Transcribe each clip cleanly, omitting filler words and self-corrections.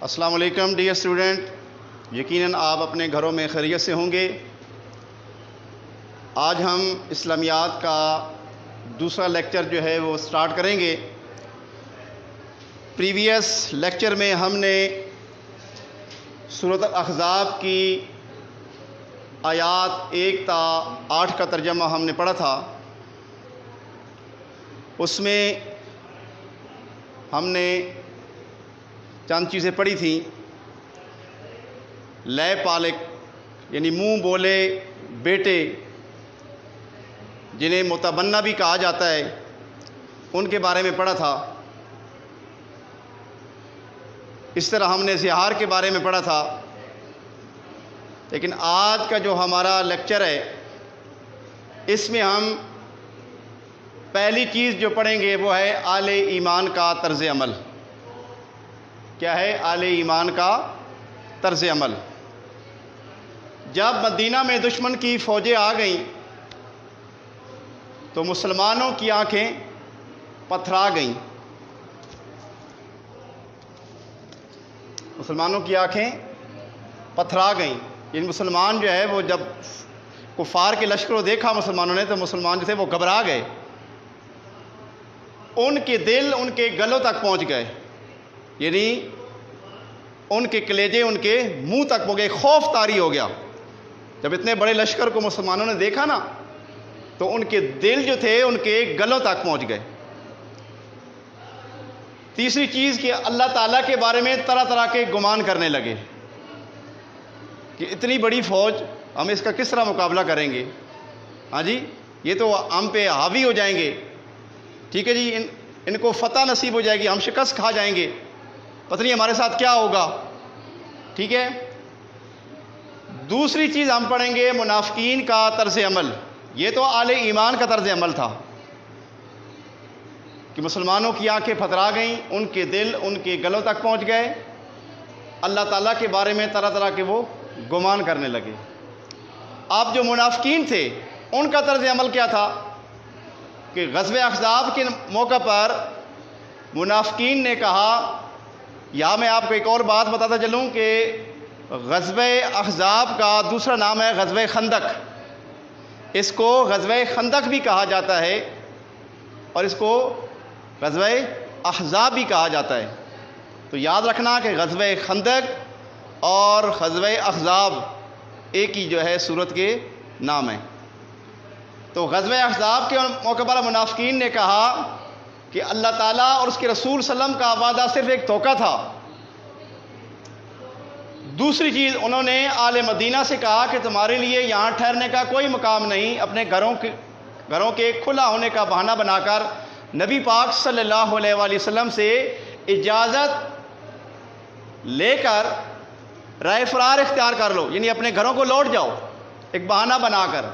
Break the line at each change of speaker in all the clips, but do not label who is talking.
السلام علیکم dear student, یقیناً آپ اپنے گھروں میں خیریت سے ہوں گے۔ آج ہم اسلامیات کا دوسرا لیکچر جو ہے وہ سٹارٹ کریں گے۔ پریویس لیکچر میں ہم نے سورۃ الاحزاب کی آیات 1 تا 8 کا ترجمہ ہم نے پڑھا تھا۔ اس میں ہم نے چند چیزیں پڑھی تھیں۔ لے پالک یعنی منہ بولے بیٹے جنہیں متبنہ بھی کہا جاتا ہے، ان کے بارے میں پڑھا تھا۔ اس طرح ہم نے زہار کے بارے میں پڑھا تھا۔ لیکن آج کا جو ہمارا لیکچر ہے، اس میں ہم پہلی چیز جو پڑھیں گے وہ ہے اہل ایمان کا طرز عمل۔ کیا ہے اہل ایمان کا طرز عمل؟ جب مدینہ میں دشمن کی فوجیں آ گئیں تو مسلمانوں کی آنکھیں پتھرا گئیں۔ مسلمانوں کی آنکھیں پتھرا گئیں، یعنی مسلمان جو ہے وہ جب کفار کے لشکر کو دیکھا مسلمانوں نے تو مسلمان جو تھے وہ گھبرا گئے۔ ان کے دل ان کے گلوں تک پہنچ گئے، یعنی ان کے کلیجے ان کے منہ تک پہنچ گئے، خوف طاری ہو گیا۔ جب اتنے بڑے لشکر کو مسلمانوں نے دیکھا نا تو ان کے دل جو تھے ان کے گلوں تک پہنچ گئے۔ تیسری چیز کہ اللہ تعالیٰ کے بارے میں طرح طرح کے گمان کرنے لگے کہ اتنی بڑی فوج، ہم اس کا کس طرح مقابلہ کریں گے؟ ہاں جی، یہ تو ہم پہ حاوی ہو جائیں گے، ٹھیک ہے جی، ان کو فتح نصیب ہو جائے گی، ہم شکست کھا جائیں گے، پتہ نہیں ہمارے ساتھ کیا ہوگا، ٹھیک ہے۔ دوسری چیز ہم پڑھیں گے منافقین کا طرز عمل۔ یہ تو اہل ایمان کا طرز عمل تھا کہ مسلمانوں کی آنکھیں پھترا گئیں، ان کے دل ان کے گلوں تک پہنچ گئے، اللہ تعالیٰ کے بارے میں طرح طرح کے وہ گمان کرنے لگے۔ اب جو منافقین تھے ان کا طرز عمل کیا تھا کہ غزوہ احزاب کے موقع پر منافقین نے کہا، یا میں آپ کو ایک اور بات بتاتا چلوں کہ غزوہ احزاب کا دوسرا نام ہے غزوہ خندق۔ اس کو غزوہ خندق بھی کہا جاتا ہے اور اس کو غزوہ احزاب بھی کہا جاتا ہے۔ تو یاد رکھنا کہ غزوہ خندق اور غزوہ احزاب ایک ہی جو ہے سورت کے نام ہیں۔ تو غزوہ احزاب کے موقع پر منافقین نے کہا کہ اللہ تعالیٰ اور اس کے رسول صلی اللہ علیہ وسلم کا وعدہ صرف ایک دھوکہ تھا۔ دوسری چیز انہوں نے آل مدینہ سے کہا کہ تمہارے لیے یہاں ٹھہرنے کا کوئی مقام نہیں، اپنے گھروں کے کھلا ہونے کا بہانہ بنا کر نبی پاک صلی اللہ علیہ وآلہ وسلم سے اجازت لے کر رائے فرار اختیار کر لو، یعنی اپنے گھروں کو لوٹ جاؤ، ایک بہانہ بنا کر۔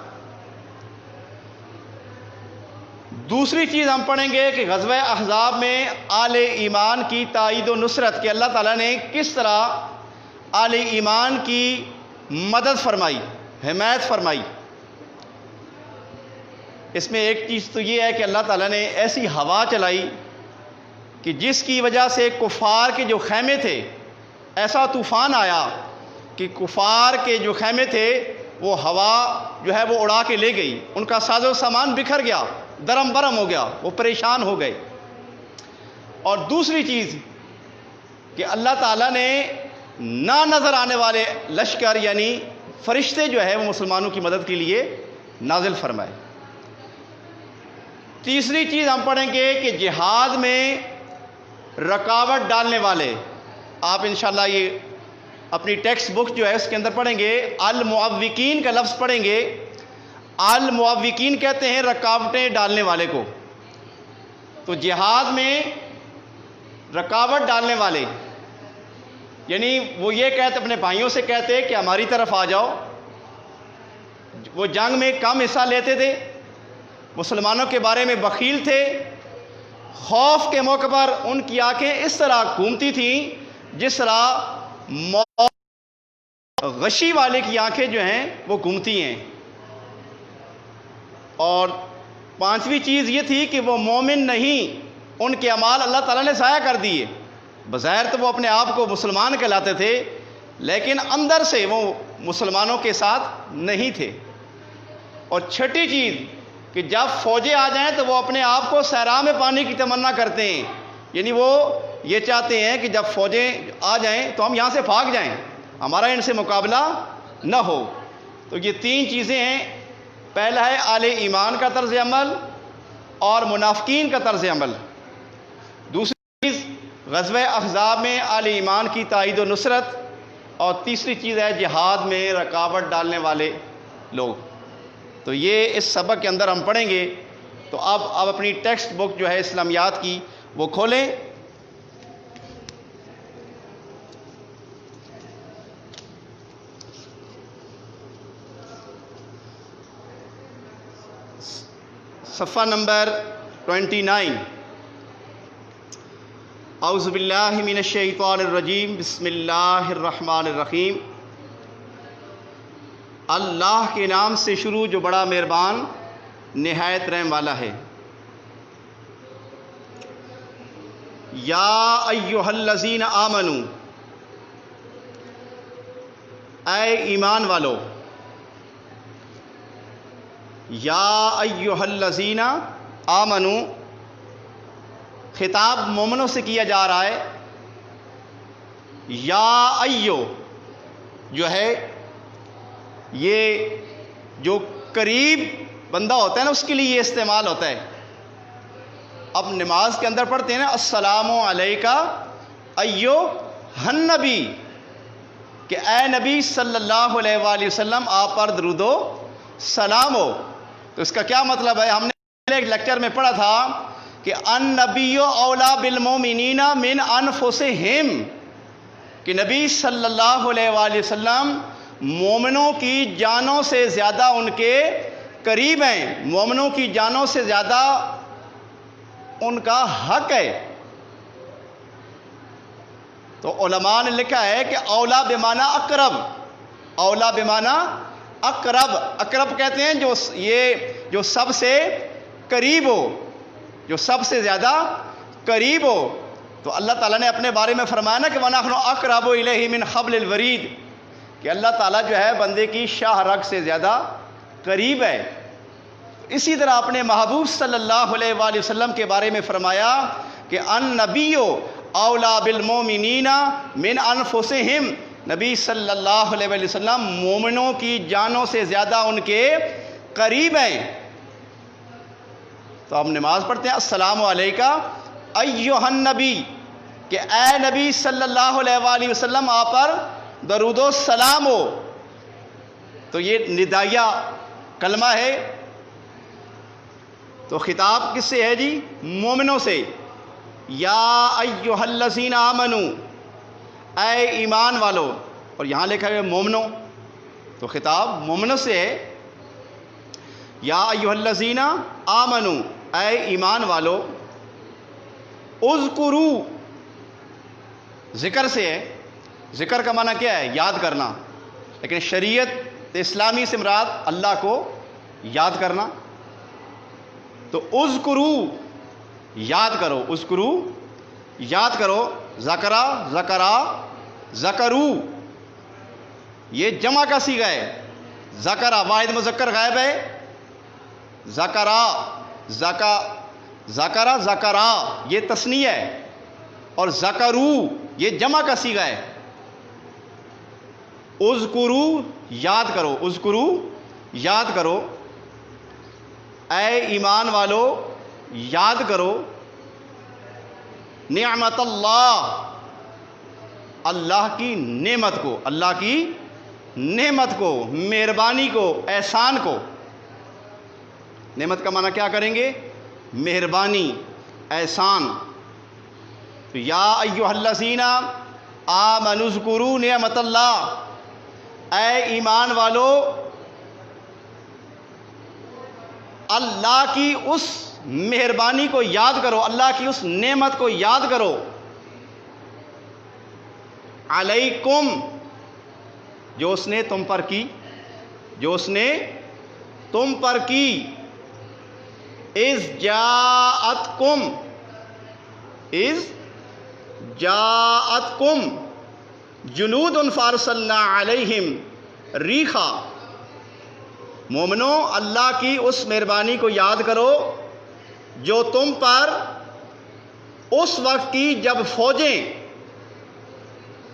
دوسری چیز ہم پڑھیں گے کہ غزوہ احزاب میں اہل ایمان کی تائید و نصرت، کہ اللہ تعالیٰ نے کس طرح اہل ایمان کی مدد فرمائی، حمایت فرمائی۔ اس میں ایک چیز تو یہ ہے کہ اللہ تعالیٰ نے ایسی ہوا چلائی کہ جس کی وجہ سے کفار کے جو خیمے تھے، ایسا طوفان آیا کہ کفار کے جو خیمے تھے وہ ہوا جو ہے وہ اڑا کے لے گئی، ان کا ساز و سامان بکھر گیا، درم برم ہو گیا، وہ پریشان ہو گئے۔ اور دوسری چیز کہ اللہ تعالیٰ نے نہ نظر آنے والے لشکر یعنی فرشتے جو ہے وہ مسلمانوں کی مدد کے لیے نازل فرمائے۔ تیسری چیز ہم پڑھیں گے کہ جہاد میں رکاوٹ ڈالنے والے، آپ انشاءاللہ یہ اپنی ٹیکسٹ بک جو ہے اس کے اندر پڑھیں گے، المعوقین کا لفظ پڑھیں گے۔ المعوقین کہتے ہیں رکاوٹیں ڈالنے والے کو۔ تو جہاد میں رکاوٹ ڈالنے والے یعنی وہ یہ کہتے، اپنے بھائیوں سے کہتے کہ ہماری طرف آ جاؤ۔ وہ جنگ میں کم حصہ لیتے تھے، مسلمانوں کے بارے میں بخیل تھے، خوف کے موقع پر ان کی آنکھیں اس طرح گھومتی تھیں جس طرح غشی والے کی آنکھیں جو ہیں وہ گھومتی ہیں۔ اور پانچویں چیز یہ تھی کہ وہ مومن نہیں، ان کے اعمال اللہ تعالیٰ نے ضائع کر دیے۔ بظاہر تو وہ اپنے آپ کو مسلمان کہلاتے تھے، لیکن اندر سے وہ مسلمانوں کے ساتھ نہیں تھے۔ اور چھٹی چیز کہ جب فوجیں آ جائیں تو وہ اپنے آپ کو صحرا میں پانی کی تمنا کرتے ہیں، یعنی وہ یہ چاہتے ہیں کہ جب فوجیں آ جائیں تو ہم یہاں سے بھاگ جائیں، ہمارا ان سے مقابلہ نہ ہو۔ تو یہ تین چیزیں ہیں، پہلا ہے اہل ایمان کا طرز عمل اور منافقین کا طرز عمل، دوسری چیز غزوہ احزاب میں اہل ایمان کی تائید و نصرت، اور تیسری چیز ہے جہاد میں رکاوٹ ڈالنے والے لوگ۔ تو یہ اس سبق کے اندر ہم پڑھیں گے۔ تو اب اپنی ٹیکسٹ بک جو ہے اسلامیات کی وہ کھولیں، صفحہ نمبر 29۔ اعوذ باللہ من الشیطان الرجیم، بسم اللہ الرحمن الرحیم۔ اللہ کے نام سے شروع جو بڑا مہربان نہایت رحم والا ہے۔ یا ایھا الذین آمنو، اے ایمان والو، یا ایھا الذین آمنو، خطاب مومنوں سے کیا جا رہا ہے۔ یا ایو جو ہے یہ جو قریب بندہ ہوتا ہے نا، اس کے لیے یہ استعمال ہوتا ہے۔ اب نماز کے اندر پڑھتے ہیں نا السلام علیکہ ایھا النبی، کہ اے نبی صلی اللہ علیہ وآلہ وسلم آپ پر درود و سلام ہو۔ تو اس کا کیا مطلب ہے؟ ہم نے ایک لیکچر میں پڑھا تھا کہ النبی اولا بالمومنین من انفسہم، کہ نبی صلی اللہ علیہ وآلہ وسلم مومنوں کی جانوں سے زیادہ ان کے قریب ہیں، مومنوں کی جانوں سے زیادہ ان کا حق ہے۔ تو علماء نے لکھا ہے کہ اولا بمعنی اقرب، اولا بمعنی اقرب، اقرب کہتے ہیں جو سب سے قریب ہو، جو سب سے زیادہ قریب ہو۔ تو اللہ تعالیٰ نے اپنے بارے میں فرمایا نا کہ وَنَحْنُ أَقْرَبُ إِلَيْهِ مِنْ حَبْلِ الْوَرِيدِ، کہ اللہ تعالیٰ جو ہے بندے کی شاہ رگ سے زیادہ قریب ہے۔ اسی طرح اپنے محبوب صلی اللہ علیہ وآلہ وسلم کے بارے میں فرمایا کہ النبی اولا بالمومنین من انفسہم، نبی صلی اللہ علیہ وآلہ وسلم مومنوں کی جانوں سے زیادہ ان کے قریب ہیں۔ تو ہم نماز پڑھتے ہیں السلام علیکہ ایھا النبی، کہ اے نبی صلی اللہ علیہ وآلہ وسلم آپ پر درود و سلام ہو۔ تو یہ ندائیہ کلمہ ہے۔ تو خطاب کس سے ہے جی؟ مومنوں سے۔ یا ایھا الذین آمنو، اے ایمان والو، اور یہاں لکھا ہے مومنوں، تو خطاب مومنوں سے ہے۔ یا ایھا الذین آمنو، اے ایمان والو، اذکرو، ذکر سے ہے۔ ذکر کا معنی کیا ہے؟ یاد کرنا، لیکن شریعت اسلامی سے مراد اللہ کو یاد کرنا۔ تو اذکرو، یاد کرو، اذکرو یاد کرو، ذکرا ذکرا ذکرو، یہ جمع کا صیغہ ہے۔ ذکرا واحد مذکر غائب ہے، ذکرا ذکرا ذکرا یہ تثنیہ ہے، اور ذکرو یہ جمع کا صیغہ ہے۔ اذکرو یاد کرو، اذکرو یاد کرو، اے ایمان والو یاد کرو، نعمت اللہ، اللہ کی نعمت کو، اللہ کی نعمت کو، مہربانی کو، احسان کو۔ نعمت کا معنی کیا کریں گے؟ مہربانی، احسان۔ تو یا ایھا الذین آمنوا اذکروا نعمت اللہ، اے ایمان والو اللہ کی اس مہربانی کو یاد کرو، اللہ کی اس نعمت کو یاد کرو۔ علیکم، جو اس نے تم پر کی، جو اس نے تم پر کی۔ اذ جاءتکم، اذ جاءتکم جنود فارسلنا علیہم ریحا، مومنو اللہ کی اس مہربانی کو یاد کرو جو تم پر اس وقت کی جب فوجیں،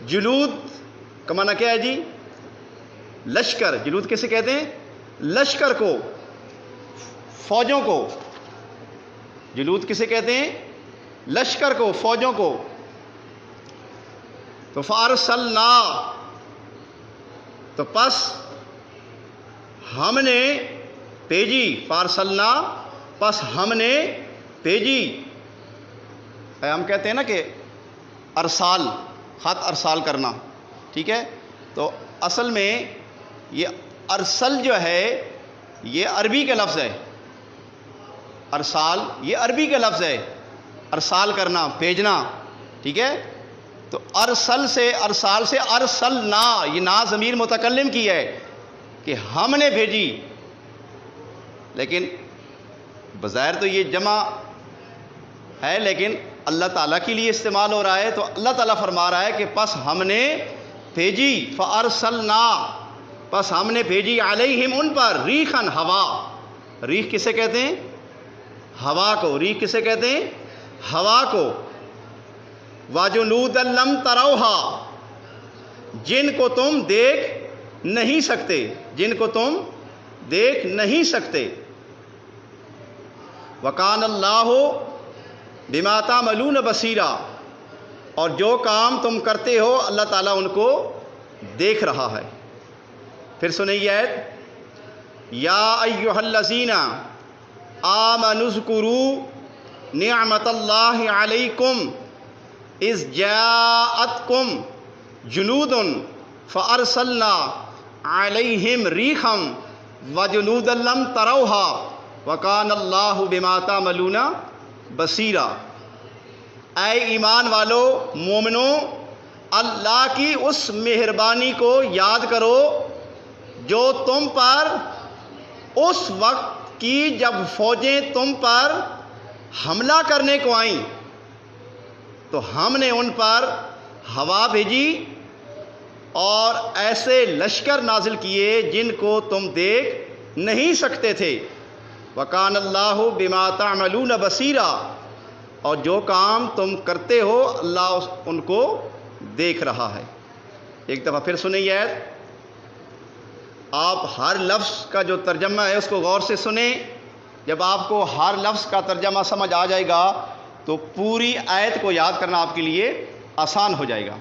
جلود کا معنی کیا ہے جی؟ لشکر، جلود کیسے کہتے ہیں؟ لشکر کو، فوجوں کو، جلود کسے کہتے ہیں؟ لشکر کو، فوجوں کو۔ تو فارسلنا، تو پس ہم نے بھیجی، فارسلنا پس ہم نے بھیجی۔ ہم کہتے ہیں نا کہ ارسال، خط ارسال کرنا، ٹھیک ہے؟ تو اصل میں یہ ارسل جو ہے یہ عربی کا لفظ ہے، ارسال یہ عربی کا لفظ ہے، ارسال کرنا، بھیجنا، ٹھیک ہے؟ تو ارسل سے، ارسال سے ارسلنا، یہ نا ضمیر متکلم کی ہے کہ ہم نے بھیجی، لیکن بظاہر تو یہ جمع ہے لیکن اللہ تعالیٰ کے لیے استعمال ہو رہا ہے، تو اللہ تعالیٰ فرما رہا ہے کہ پس ہم نے بھیجی، فارسلنا پس ہم نے بھیجی، علیہم ان پر، ریحاً ہوا، ریح کسے کہتے ہیں؟ ہوا کو، ریح کسے کہتے ہیں؟ ہوا کو، وجنودا لم تروہا، جن کو تم دیکھ نہیں سکتے، جن کو تم دیکھ نہیں سکتے، وکان اللہ بما تعملون بصیرا، اور جو کام تم کرتے ہو اللہ تعالیٰ ان کو دیکھ رہا ہے۔ پھر سنیے آیت، یا ایھا الذین آمنوا اذکروا نعمت اللہ علیکم اذ جاءتکم جنود فارسلنا علیہم ریحا وجنودا لم تروہا وکان اللہ بما تعملون بصیرا۔ اے ایمان والو، مومنو، اللہ کی اس مہربانی کو یاد کرو جو تم پر اس وقت کی جب فوجیں تم پر حملہ کرنے کو آئیں تو ہم نے ان پر ہوا بھیجی اور ایسے لشکر نازل کیے جن کو تم دیکھ نہیں سکتے تھے، وَكَانَ اللَّهُ بِمَا تَعْمَلُونَ بَصِيرًا، اور جو کام تم کرتے ہو اللہ ان کو دیکھ رہا ہے۔ ایک دفعہ پھر سنیے آیت، آپ ہر لفظ کا جو ترجمہ ہے اس کو غور سے سنیں، جب آپ کو ہر لفظ کا ترجمہ سمجھ آ جائے گا تو پوری آیت کو یاد کرنا آپ کے لیے آسان ہو جائے گا۔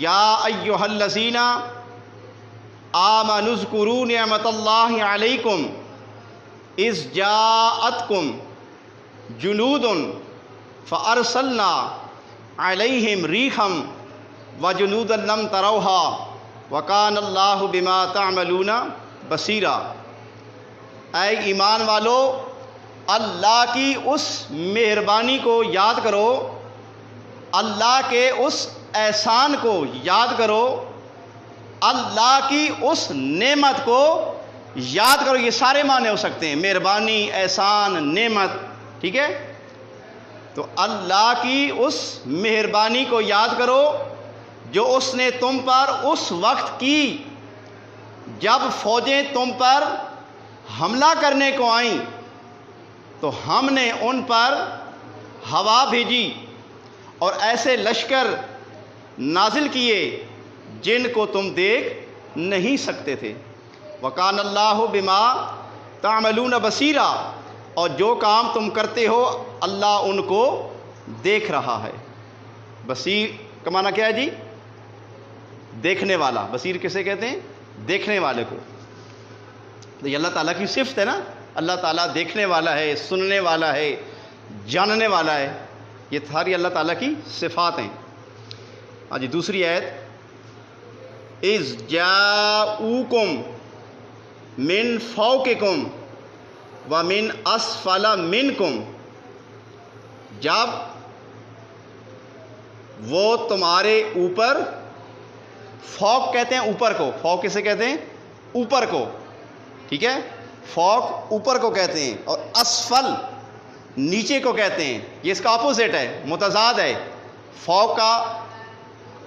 یا ایھا الذین آمنوا اذکروا نعمت اللہ علیکم اذ جاءتکم جنود فارسلنا علیہم ریحا وجنودا لم تروہا وکان اللہ بما تعملون بصیرا۔ اے ایمان والو، اللہ کی اس مہربانی کو یاد کرو، اللہ کے اس احسان کو یاد کرو، اللہ کی اس نعمت کو یاد کرو۔ یہ سارے معنی ہو سکتے ہیں، مہربانی، احسان، نعمت، ٹھیک ہے؟ تو اللہ کی اس مہربانی کو یاد کرو جو اس نے تم پر اس وقت کی جب فوجیں تم پر حملہ کرنے کو آئیں تو ہم نے ان پر ہوا بھیجی اور ایسے لشکر نازل کیے جن کو تم دیکھ نہیں سکتے تھے۔ وَكَانَ اللَّهُ بِمَا تَعْمَلُونَ بَصِيرًا، اور جو کام تم کرتے ہو اللہ ان کو دیکھ رہا ہے۔ بصیر کا معنی کیا ہے جی؟ دیکھنے والا۔ بصیر کسے کہتے ہیں؟ دیکھنے والے کو۔ تو یہ اللہ تعالیٰ کی صفت ہے نا، اللہ تعالیٰ دیکھنے والا ہے، سننے والا ہے، جاننے والا ہے، یہ ساری اللہ تعالیٰ کی صفات ہیں۔ ہاں جی، دوسری آیت، اذ جاءوکم من فوقکم ومن اسفل منکم، جب وہ تمہارے اوپر، فوق کہتے ہیں اوپر کو، فوق کسے کہتے ہیں؟ اوپر کو، ٹھیک ہے؟ فوق اوپر کو کہتے ہیں اور اسفل نیچے کو کہتے ہیں۔ یہ اس کا اپوزٹ ہے، متضاد ہے۔ فوق کا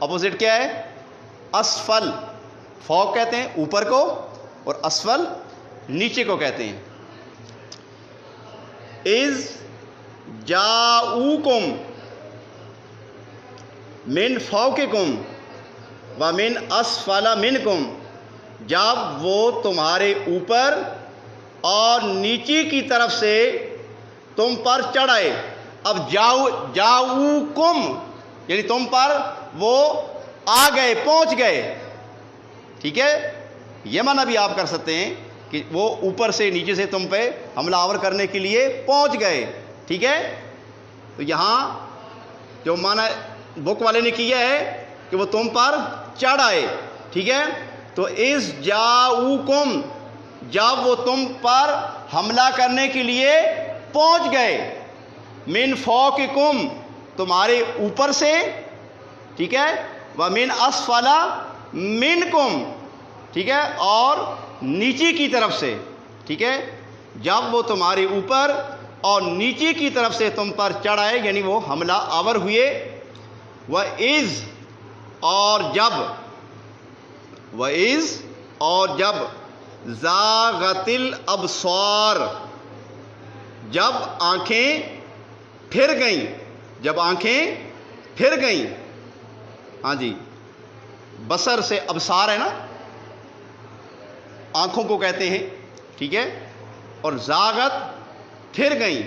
اپوزٹ کیا ہے؟ اسفل. فوق کہتے ہیں اوپر کو اور اسفل نیچے کو کہتے ہیں. اذ جاؤکم من فوقکم ومن اسفل منکم، جب وہ تمہارے اوپر اور نیچے کی طرف سے تم پر چڑھ آئے. اب جاؤکم یعنی تم پر وہ آ گئے، پہنچ گئے. ٹھیک ہے، یہ معنی بھی آپ کر سکتے ہیں کہ وہ اوپر سے نیچے سے تم پہ حملہ آور کرنے کے لیے پہنچ گئے. ٹھیک ہے، تو یہاں جو معنی بک والے نے کیا ہے کہ وہ تم پر چڑھ آئے. ٹھیک ہے، تو اذ جاؤکم جب وہ تم پر حملہ کرنے کے لیے پہنچ گئے، من فوقکم تمہارے اوپر سے. ٹھیک ہے، ومن اسفل منکم، ٹھیک ہے، اور نیچے کی طرف سے. ٹھیک ہے، جب وہ تمہارے اوپر اور نیچے کی طرف سے تم پر چڑھ آئے یعنی وہ حملہ آور ہوئے. وَإِذْ اور جب زاغت الابصار جب آنکھیں پھر گئیں، جب آنکھیں پھر گئیں. ہاں جی، بصر سے ابصار ہے نا، آنکھوں کو کہتے ہیں. ٹھیک ہے، اور زاغت پھر گئیں،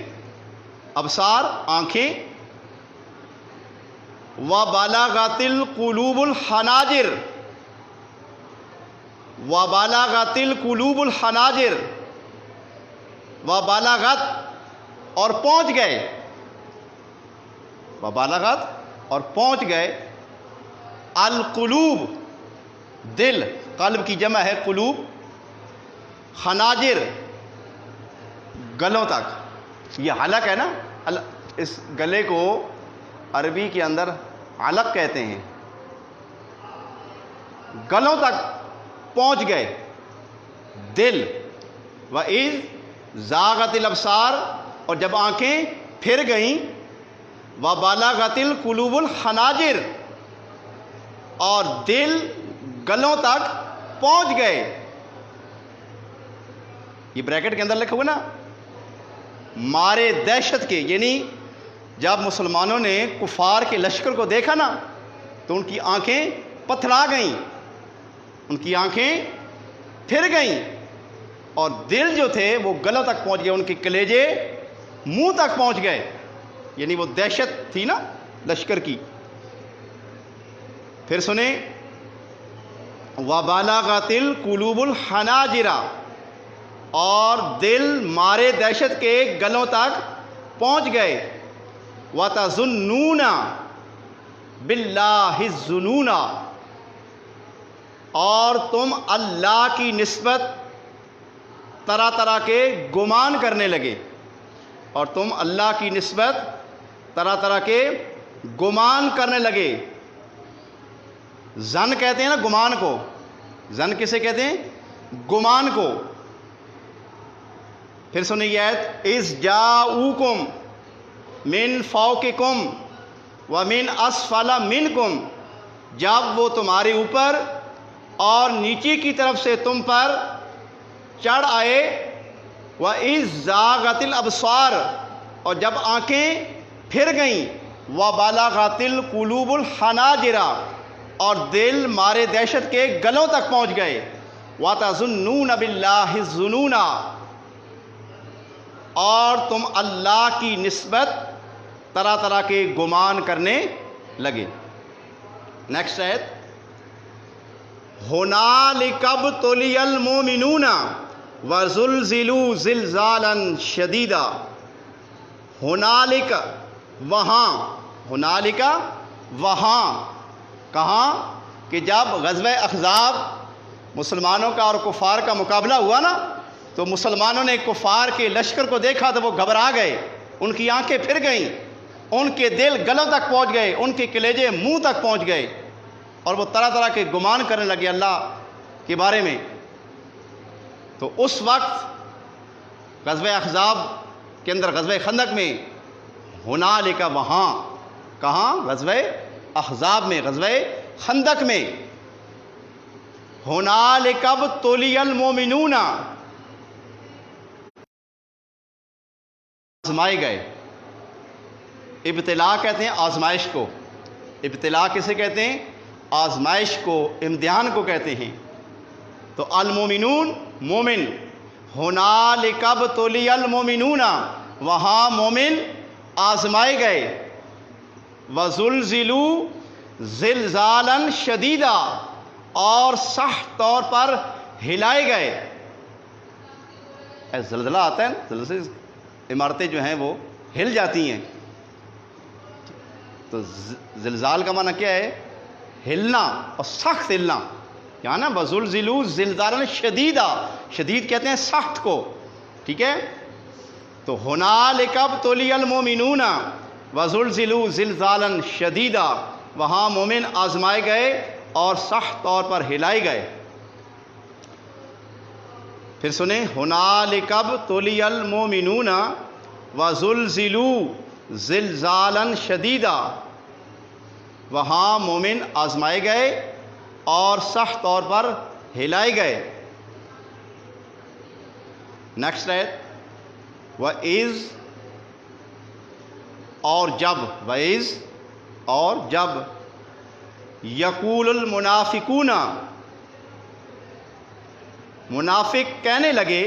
ابصار آنکھیں. وَبَلَغَتِ الْقُلُوبُ الْحَنَاجِرَ وَبَلَغَتِ الْقُلُوبُ الْحَنَاجِرَ وَبَلَغَتْ اور پہنچ گئے، وَبَلَغَتْ اور پہنچ گئے. القلوب دل، قلب کی جمع ہے قلوب. خناجر گلوں تک. یہ حلق ہے نا، اس گلے کو عربی کے اندر علق کہتے ہیں. گلوں تک پہنچ گئے دل. وَإِذْ زَاغَتِ الْأَبْصَارُ اور جب آنکھیں پھر گئیں. وَبَلَغَتِ الْقُلُوبُ الْحَنَاجِرَ اور دل گلوں تک پہنچ گئے. یہ بریکٹ کے اندر لکھا ہوا نا، مارے دہشت کے، یعنی جب مسلمانوں نے کفار کے لشکر کو دیکھا نا تو ان کی آنکھیں پتھرا گئیں، ان کی آنکھیں پھر گئیں اور دل جو تھے وہ گلوں تک پہنچ گئے، ان کے کلیجے منہ تک پہنچ گئے. یعنی وہ دہشت تھی نا لشکر کی. پھر سنیں، وَبَلَغَتِ الْقُلُوبُ الْحَنَاجِرَ اور دل مارے دہشت کے گلوں تک پہنچ گئے. وَتَظُنُّونَ بِاللَّهِ الظُّنُونَ اور تم اللہ کی نسبت طرح طرح کے گمان کرنے لگے. اور تم اللہ کی نسبت طرح طرح کے گمان کرنے لگے. زن کہتے ہیں نا گمان کو. زن کسے کہتے ہیں؟ گمان کو. پھر سنیں یہ آیت، اذ جاؤکم من فوقکم ومن اسفل منکم جب وہ تمہارے اوپر اور نیچے کی طرف سے تم پر چڑھ آئے. وَإِذْ زَاغَتِ الْأَبْصَارُ اور جب آنکھیں پھر گئیں. وَبَلَغَتِ الْقُلُوبُ الْحَنَاجِرَ اور دل مارے دہشت کے گلوں تک پہنچ گئے. وَتَظُنُّونَ بِاللَّهِ الظُّنُونَ اور تم اللہ کی نسبت طرح طرح کے گمان کرنے لگے. نیکسٹ آیت، هُنَالِكَ ابْتُلِيَ الْمُؤْمِنُونَ وَزُلْزِلُوا زِلْزَالًا شَدِيدًا. ہنالک وہاں، ہنالک وہاں، کہاں کہ جب غزوہ احزاب مسلمانوں کا اور کفار کا مقابلہ ہوا نا تو مسلمانوں نے کفار کے لشکر کو دیکھا تو وہ گھبرا گئے، ان کی آنکھیں پھر گئیں، ان کے دل گلوں تک پہنچ گئے، ان کے کلیجے منہ تک پہنچ گئے اور وہ طرح طرح کے گمان کرنے لگے اللہ کے بارے میں. تو اس وقت غزوہ احزاب کے اندر، غزوہ خندق میں، ہنالک وہاں، کہاں؟ غزوہ احزاب میں، غزوہ خندق میں، ہنالک ابتلی المؤمنون، آزمائے گئے۔ ابتلا کہتے ہیں آزمائش کو، ابتلا کسے کہتے ہیں؟ آزمائش کو، امتحان کو کہتے ہیں۔ تو المؤمنون مومن، ہنالک ابتلی المؤمنون، وہاں مومن آزمائے گئے، وزلزلوا زلزالا شدیدا، اور سخت طور پر ہلائے گئے۔ زلزلہ آتا ہے نا، زلزلے سے عمارتیں جو ہیں وہ ہل جاتی ہیں، تو زلزال کا معنی کیا ہے؟ ہلنا، اور سخت ہلنا، کیا نا، وزلزلوا زلزالا شدیدا، شدید کہتے ہیں سخت کو، ٹھیک ہے؟ تو ہنالک ابتلی المؤمنون وزلزلوا زلزالا شدیدا، وہاں مومن آزمائے گئے اور سخت طور پر ہلائے گئے۔ پھر سنیں، ہنالک ابتلی المؤمنون وزلزلوا زلزالا شدیدا، وہاں مومن آزمائے گئے اور سخت طور پر ہلائے گئے۔ نیکسٹ ہے وَإِذْ، اور جب، وَإِذْ اور جب، یقول المنافقون، منافق کہنے لگے،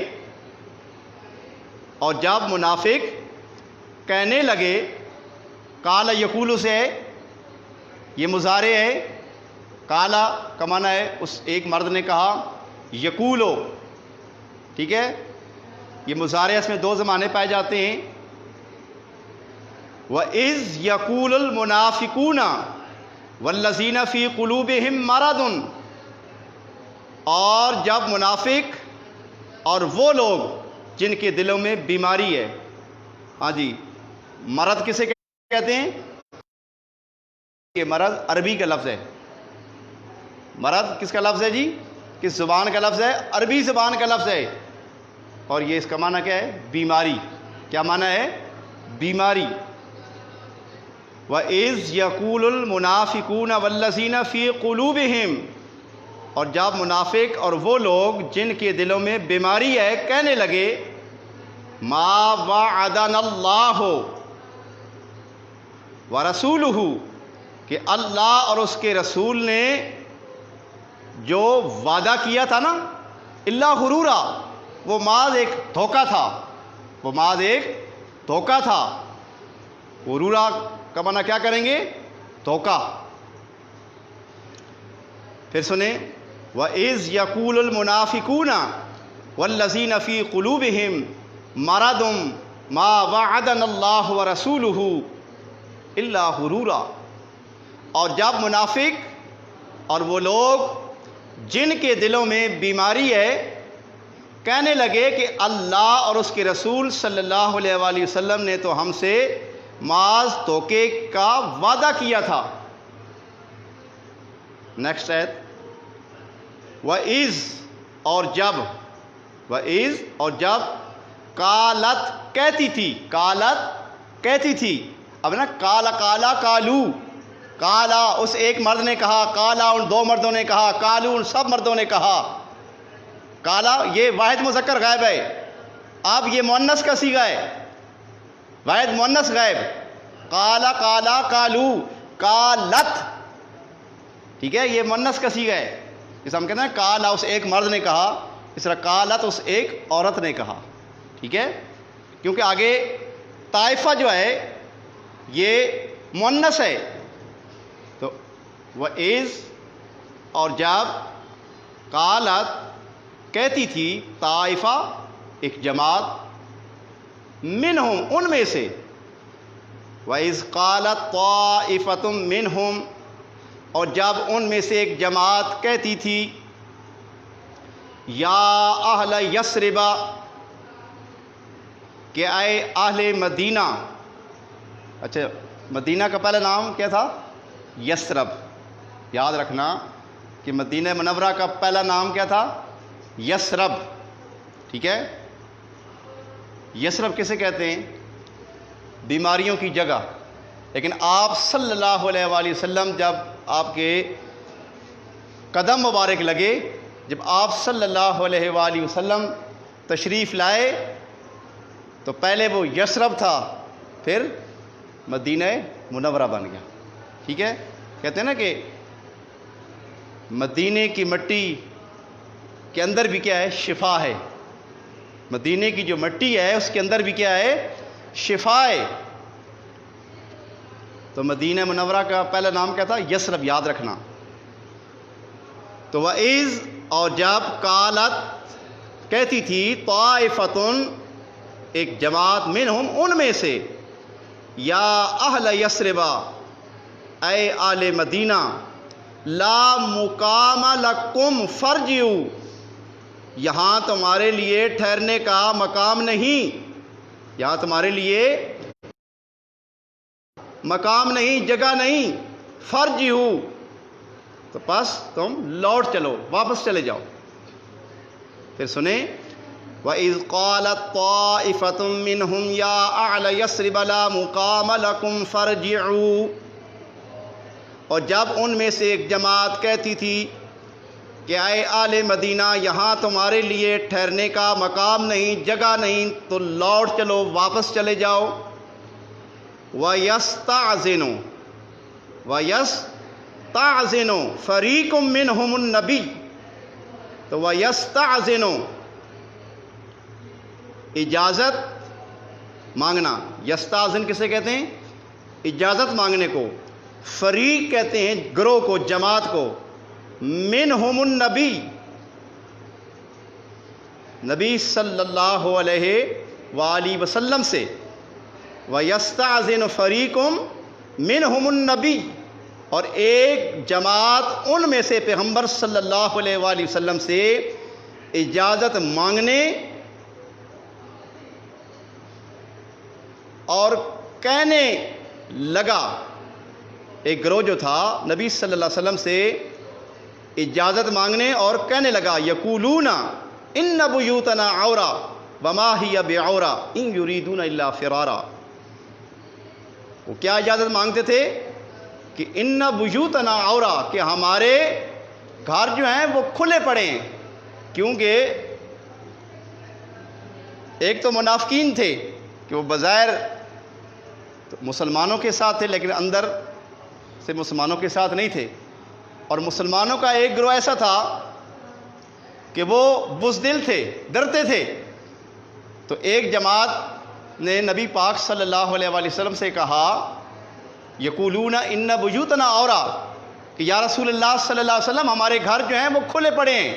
اور جب منافق کہنے لگے، قال یقول سے ہے، یہ مضارع ہے، قال کا معنی ہے اس ایک مرد نے کہا، یقولو، ٹھیک ہے؟ یہ مضارع اس میں دو زمانے پائے جاتے ہیں، وَإِذْ يَقُولُ الْمُنَافِقُونَ وَالَّذِينَ فِي قُلُوبِهِمْ مَرَضٌ، اور جب منافق اور وہ لوگ جن کے دلوں میں بیماری ہے۔ ہاں جی، مرض کسے کہتے ہیں؟ یہ مرض عربی کا لفظ ہے۔ مرض کس کا لفظ ہے جی؟ کس زبان کا لفظ ہے؟ عربی زبان کا لفظ ہے، اور یہ اس کا معنی کیا ہے؟ بیماری۔ کیا معنی ہے؟ بیماری۔ وَإِذْ يَقُولُ الْمُنَافِقُونَ وَالَّذِينَ فِي قُلُوبِهِمْ، اور جب منافق اور وہ لوگ جن کے دلوں میں بیماری ہے کہنے لگے، مَا وَعَدَنَا اللَّهُ وَرَسُولُهُ، کہ اللہ اور اس کے رسول نے جو وعدہ کیا تھا نا، الا غرورا، وہ محض ایک دھوکہ تھا، وہ محض ایک دھوکہ تھا۔ غرورا کا معنی کیا کریں گے؟ دھوکہ۔ پھر سنیں، وَإِذْ يَقُولُ الْمُنَافِقُونَ وَالَّذِينَ فِي قُلُوبِهِمْ مَرَضٌ مَا وَعَدَنَا اللَّهُ وَرَسُولُهُ إِلَّا غُرُورًا، اور جب منافق اور وہ لوگ جن کے دلوں میں بیماری ہے کہنے لگے کہ اللہ اور اس کے رسول صلی اللہ علیہ وآلہ وسلم نے تو ہم سے محض دھوکے کا وعدہ کیا تھا۔ نیکسٹ ہے وَإِذْ، اور جب، وَإِذْ اور جب، قالت کہتی تھی، قالت کہتی تھی، اب نا کالا کالا کالو، کالا اس ایک مرد نے کہا، کالا ان دو مردوں نے کہا، کالو ان سب مردوں نے کہا۔ کالا یہ واحد مذکر غائب ہے، اب یہ مؤنث کا صیغہ ہے، واحد مؤنث غائب، کالا کالا کالو، کالت، ٹھیک ہے؟ یہ مؤنث کا صیغہ ہے، جسے ہم کہتے ہیں کالا اس ایک مرد نے کہا، اس طرح کالت اس ایک عورت نے کہا، ٹھیک ہے؟ کیونکہ آگے طائفہ جو ہے یہ مؤنث ہے، تو وَإِذْ اور جب، قالت کہتی تھی، طائفہ ایک جماعت، منہم ان میں سے، وَإِذْ قَالَتْ طَائِفَةٌ مِّنْهُمْ اور جب ان میں سے ایک جماعت کہتی تھی، یا اہل یثرب کہ اے اہل مدینہ، اچھا مدینہ کا پہلا نام کیا تھا؟ یثرب، یاد رکھنا کہ مدینہ منورہ کا پہلا نام کیا تھا؟ یثرب، ٹھیک ہے؟ یثرب کسے کہتے ہیں؟ بیماریوں کی جگہ، لیکن آپ صلی اللہ علیہ وآلہ وسلم جب آپ کے قدم مبارک لگے، جب آپ صلی اللہ علیہ وآلہ وسلم تشریف لائے تو پہلے وہ یثرب تھا، پھر مدینہ منورہ بن گیا. ٹھیک ہے، کہتے ہیں نا کہ مدینے کی مٹی کے اندر بھی کیا ہے؟ شفا ہے. مدینے کی جو مٹی ہے اس کے اندر بھی کیا ہے؟ شفا ہے. تو مدینہ منورہ کا پہلا نام کیا تھا؟ یثرب، یاد رکھنا. تو وَإِذْ، اور جب قالت کہتی تھی، طائفتن ایک جماعت، منہم ان میں سے، یا اہل یثرب اے آل مدینہ، لا مقام لکم فرجعوا، یہاں تمہارے لیے ٹھہرنے کا مقام نہیں، یہاں تمہارے لیے مقام نہیں، جگہ نہیں. فرجعوا، تو پس تم لوٹ چلو، واپس چلے جاؤ. پھر سنیں، وَإِذْ قَالَتْ طَائِفَةٌ مِّنْهُمْ يَا أَهْلَ يَثْرِبَ لَا مُقَامَ لَكُمْ فَارْجِعُوا، اور جب ان میں سے ایک جماعت کہتی تھی کہ اے آل مدینہ، یہاں تمہارے لیے ٹھہرنے کا مقام نہیں، جگہ نہیں، تو لوٹ چلو، واپس چلے جاؤ. وَيَسْتَعْذِنُ فَرِيقٌ مِّنْهُمُ النَّبِيَّ، تو وَيَسْتَعْذِنُ اجازت مانگنا. یستعذن کسے کہتے ہیں؟ اجازت مانگنے کو. فریق کہتے ہیں گروہ کو، جماعت کو. منہم النبی، نبی صلی اللہ علیہ وآلہ وسلم سے. وَيَسْتَعْذِنُ فَرِيقٌ مِّنْهُمُ النَّبِيَّ، اور ایک جماعت ان میں سے پیغمبر صلی اللہ علیہ وآلہ وسلم سے اجازت مانگنے اور کہنے لگا. ایک گروہ جو تھا نبی صلی اللہ علیہ وسلم سے اجازت مانگنے اور کہنے لگا، یقولون ان بیوتنا عورا وما ہی بعورا ان یریدون الا فرارا. وہ کیا اجازت مانگتے تھے؟ کہ ان بیوتنا عورا، کہ ہمارے گھر جو ہیں وہ کھلے پڑے ہیں. کیونکہ ایک تو منافقین تھے کہ وہ بظاہر مسلمانوں کے ساتھ تھے لیکن اندر سے مسلمانوں کے ساتھ نہیں تھے. اور مسلمانوں کا ایک گروہ ایسا تھا کہ وہ بزدل تھے، ڈرتے تھے. تو ایک جماعت نے نبی پاک صلی اللہ علیہ وآلہ وسلم سے کہا، یقولون ان بیوتنا عورا، کہ یا رسول اللہ صلی اللہ علیہ وسلم، ہمارے گھر جو ہیں وہ کھلے پڑے ہیں،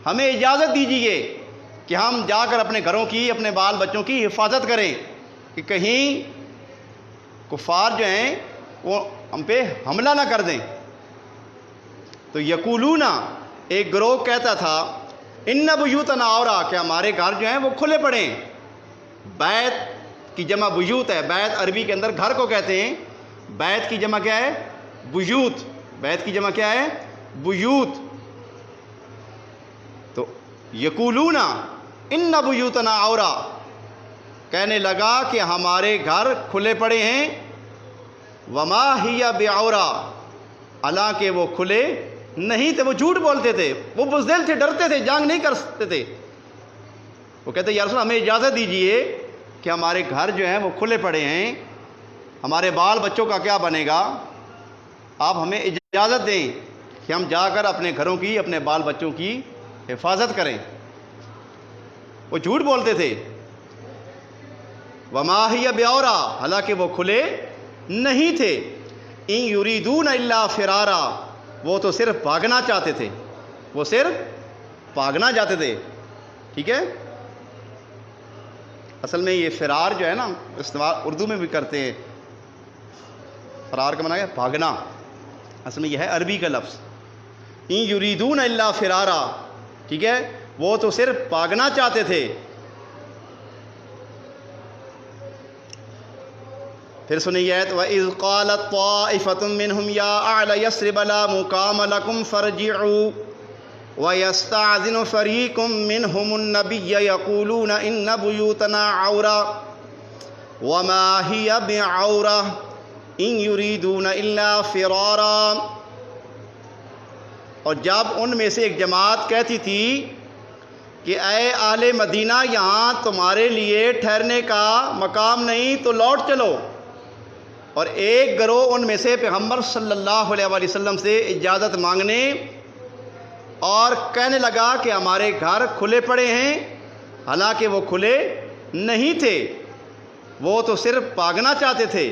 ہمیں اجازت دیجیے کہ ہم جا کر اپنے گھروں کی، اپنے بال بچوں کی حفاظت کریں، کہ کہیں کفار جو ہیں وہ ہم پہ حملہ نہ کر دیں. تو یقولون، ایک گروہ کہتا تھا، ان بیوتنا عورا، کہ ہمارے گھر جو ہیں وہ کھلے پڑے ہیں. بیت کی جمع بیوت ہے. بیت عربی کے اندر گھر کو کہتے ہیں. بیت کی جمع کیا ہے؟ بیوت. بیت کی جمع کیا ہے؟ بیوت. تو یقولون ان بیوتنا عورا، کہنے لگا کہ ہمارے گھر کھلے پڑے ہیں. وما ہی بعورا، حالانکہ وہ کھلے نہیں تھے، وہ جھوٹ بولتے تھے، وہ بزدل تھے، ڈرتے تھے، جنگ نہیں کر سکتے تھے. وہ کہتے یا رسول ہمیں اجازت دیجئے کہ ہمارے گھر جو ہیں وہ کھلے پڑے ہیں، ہمارے بال بچوں کا کیا بنے گا، آپ ہمیں اجازت دیں کہ ہم جا کر اپنے گھروں کی، اپنے بال بچوں کی حفاظت کریں. وہ جھوٹ بولتے تھے. وما ہی بعورا، حالانکہ وہ کھلے نہیں تھے. ان یریدون الا فرارا، وہ تو صرف بھاگنا چاہتے تھے، وہ صرف بھاگنا چاہتے تھے. ٹھیک ہے، اصل میں یہ فرار جو ہے نا، استعمال اردو میں بھی کرتے ہیں. فرار کا معنی ہے بھاگنا، اصل میں یہ ہے عربی کا لفظ. ان یریدون الا فرارا، ٹھیک ہے، وہ تو صرف بھاگنا چاہتے تھے. پھر سنیے آیت، وَإِذْ قَالَتْ طَائِفَةٌ مِّنْهُمْ يَا أَهْلَ يَثْرِبَ لَا مُقَامَ لَكُمْ فَارْجِعُوا وَيَسْتَأْذِنُ فَرِيقٌ مِّنْهُمُ النَّبِيَّ يَقُولُونَ إِنَّ بُيُوتَنَا عَوْرَةٌ وَمَا هِيَ بِعَوْرَةٍ ان یریدون الا فرارا، اور جب ان میں سے ایک جماعت کہتی تھی کہ اے اہل مدینہ یہاں تمہارے لیے ٹھہرنے کا مقام نہیں تو لوٹ چلو، اور ایک گروہ ان میں سے پیغمبر صلی اللہ علیہ وآلہ وسلم سے اجازت مانگنے اور کہنے لگا کہ ہمارے گھر کھلے پڑے ہیں، حالانکہ وہ کھلے نہیں تھے، وہ تو صرف بھاگنا چاہتے تھے۔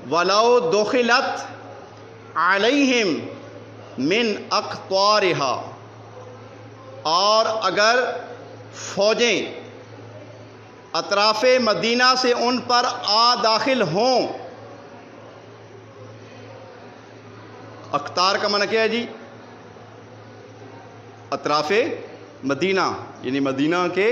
وَلَوْ دُخِلَتْ عَلَيْهِمْ مِنْ أَقْطَارِهَا، اور اگر فوجیں اطراف مدینہ سے ان پر آ داخل ہوں، اقطار کا معنی کیا ہے جی؟ اطراف مدینہ، یعنی مدینہ کے